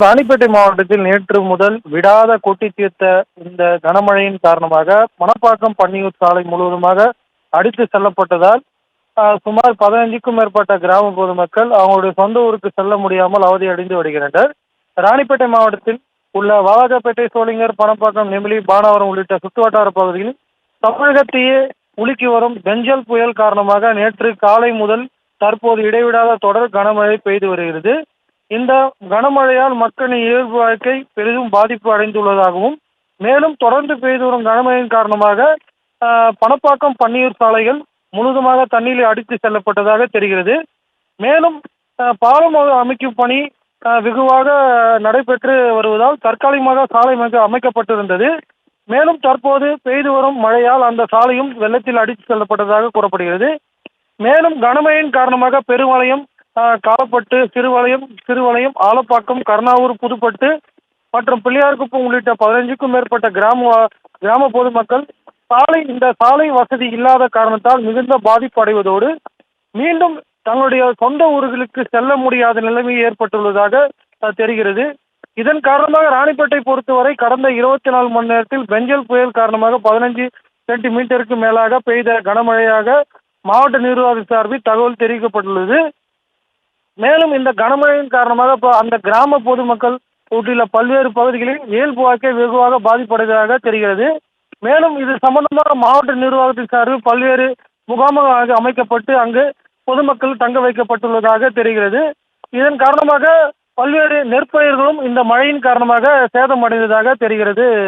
ராணிப்பேட்டை மாவட்டத்தில் நேற்று முதல் விடாத கொட்டி தீர்த்த இந்த கனமழையின் காரணமாக மணப்பாக்கம் பன்னியூர் சாலை முழுவதுமாக அடித்து செல்லப்பட்டதால் சுமார் 15க்கும் மேற்பட்ட கிராம பொதுமக்கள் அவங்களுடைய சொந்த ஊருக்கு செல்ல முடியாமல் அவதி அடைந்து வருகின்றனர். ராணிப்பேட்டை மாவட்டத்தில் உள்ள வாலாஜாப்பேட்டை, சோளிங்கர், பணப்பாக்கம், நெமிலி, பானாவரம் உள்ளிட்ட சுற்றுவட்டார பகுதிகளில் தமிழகத்தையே உலுக்கி வரும் பெஞ்சல் புயல் காரணமாக நேற்று காலை முதல் தற்போது இடைவிடாத தொடர் கனமழை பெய்து வருகிறது. இந்த கனமழையால் மக்களின் இயல்பு வாழ்க்கை பெரிதும் பாதிப்பு அடைந்துள்ளதாகவும், மேலும் தொடர்ந்து பெய்து வரும் கனமழையின் காரணமாக பணப்பாக்கம் பன்னியூர் சாலைகள் முழுவதுமாக தண்ணீரில் அடித்து செல்லப்பட்டதாக தெரிகிறது. மேலும் பாலம் அமைக்கும் பணி வெகுவாக நடைபெற்று வருவதால் தற்காலிகமாக சாலை அமைக்கப்பட்டிருந்தது. மேலும் தற்போது பெய்து வரும் மழையால் அந்த சாலையும் வெள்ளத்தில் அடித்து செல்லப்பட்டதாக கூறப்படுகிறது. மேலும் கனமழையின் காரணமாக பெருவளையம், காலப்பட்டு, சிறுவளையம், ஆலப்பாக்கம், கருணாவூர், புதுப்பட்டு மற்றும் பிள்ளையார்குப்பம் உள்ளிட்ட 15க்கும் மேற்பட்ட கிராம பொதுமக்கள் இந்த சாலை வசதி இல்லாத காரணத்தால் மிகுந்த பாதிப்பு அடைவதோடு மீண்டும் தங்களுடைய சொந்த ஊர்களுக்கு செல்ல முடியாத நிலைமை ஏற்பட்டுள்ளதாக தெரிகிறது. இதன் காரணமாக ராணிப்பேட்டை பொறுத்தவரை கடந்த 24 மணி நேரத்தில் பெஞ்சல் புயல் காரணமாக 15 சென்டிமீட்டருக்கு மேலாக பெய்த கனமழையாக மாவட்ட நிர்வாக சார்பில் தகவல் தெரிவிக்கப்பட்டுள்ளது. மேலும் இந்த கனமழையின் காரணமாக அந்த கிராம பொதுமக்கள் உள்ள பல்வேறு பகுதிகளில் இயல்பு வாழ்க்கை வெகுவாக பாதிப்படைவதாக தெரிகிறது. மேலும் இது சம்பந்தமாக மாவட்ட நிர்வாகத்தின் சார்பில் பல்வேறு முகாம்கள் அமைக்கப்பட்டு அங்கு பொதுமக்கள் தங்க வைக்கப்பட்டுள்ளதாக தெரிகிறது. இதன் காரணமாக பல்வேறு நெற்பயிர்களும் இந்த மழையின் காரணமாக சேதமடைந்ததாக தெரிகிறது.